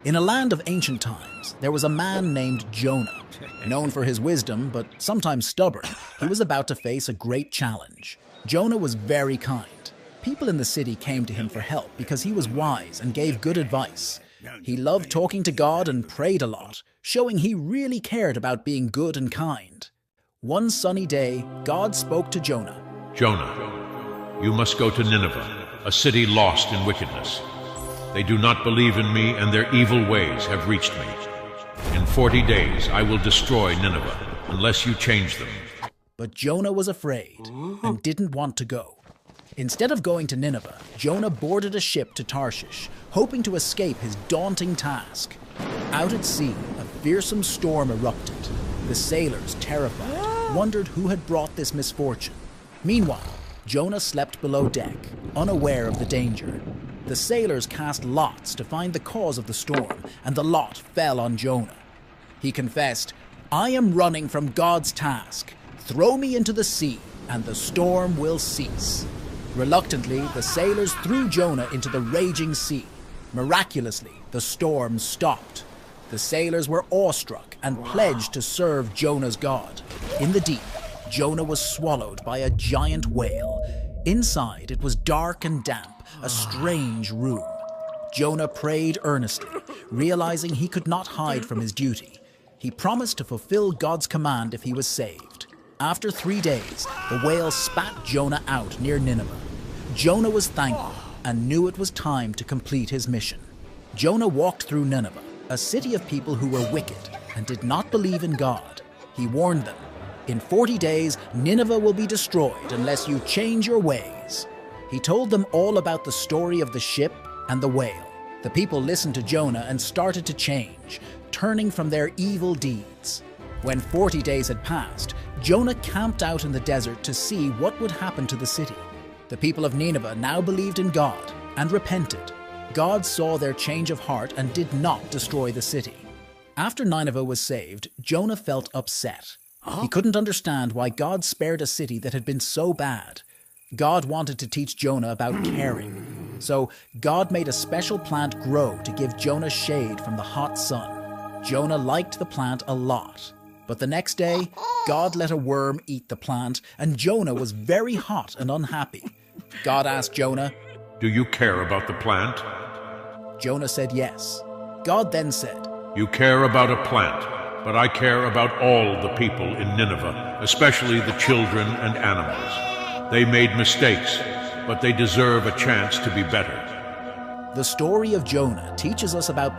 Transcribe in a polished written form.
In a land of ancient times, there was a man named Jonah. Known for his wisdom, but sometimes stubborn, he was about to face a great challenge. Jonah was very kind. People in the city came to him for help because he was wise and gave good advice. He loved talking to God and prayed a lot, showing he really cared about being good and kind. One sunny day, God spoke to Jonah. Jonah, you must go to Nineveh, a city lost in wickedness. They do not believe in me, and their evil ways have reached me. In 40 days I will destroy Nineveh, unless you change them. But Jonah was afraid and didn't want to go. Instead of going to Nineveh, Jonah boarded a ship to Tarshish, hoping to escape his daunting task. Out at sea, a fearsome storm erupted. The sailors, terrified, wondered who had brought this misfortune. Meanwhile, Jonah slept below deck, unaware of the danger. The sailors cast lots to find the cause of the storm, and the lot fell on Jonah. He confessed, "I am running from God's task. Throw me into the sea, and the storm will cease." Reluctantly, the sailors threw Jonah into the raging sea. Miraculously, the storm stopped. The sailors were awestruck and pledged to serve Jonah's God. In the deep, Jonah was swallowed by a giant whale. Inside, it was dark and damp, a strange room. Jonah prayed earnestly, realizing he could not hide from his duty. He promised to fulfill God's command if he was saved. After 3 days, the whale spat Jonah out near Nineveh. Jonah was thankful and knew it was time to complete his mission. Jonah walked through Nineveh, a city of people who were wicked and did not believe in God. He warned them, "In 40 days, Nineveh will be destroyed unless you change your ways." He told them all about the story of the ship and the whale. The people listened to Jonah and started to change, turning from their evil deeds. When 40 days had passed, Jonah camped out in the desert to see what would happen to the city. The people of Nineveh now believed in God and repented. God saw their change of heart and did not destroy the city. After Nineveh was saved, Jonah felt upset. He couldn't understand why God spared a city that had been so bad. God wanted to teach Jonah about caring. So God made a special plant grow to give Jonah shade from the hot sun. Jonah liked the plant a lot. But the next day, God let a worm eat the plant, and Jonah was very hot and unhappy. God asked Jonah, Do you care about the plant? Jonah said yes. God then said, You care about a plant, but I care about all the people in Nineveh, especially the children and animals. They made mistakes, but they deserve a chance to be better. The story of Jonah teaches us about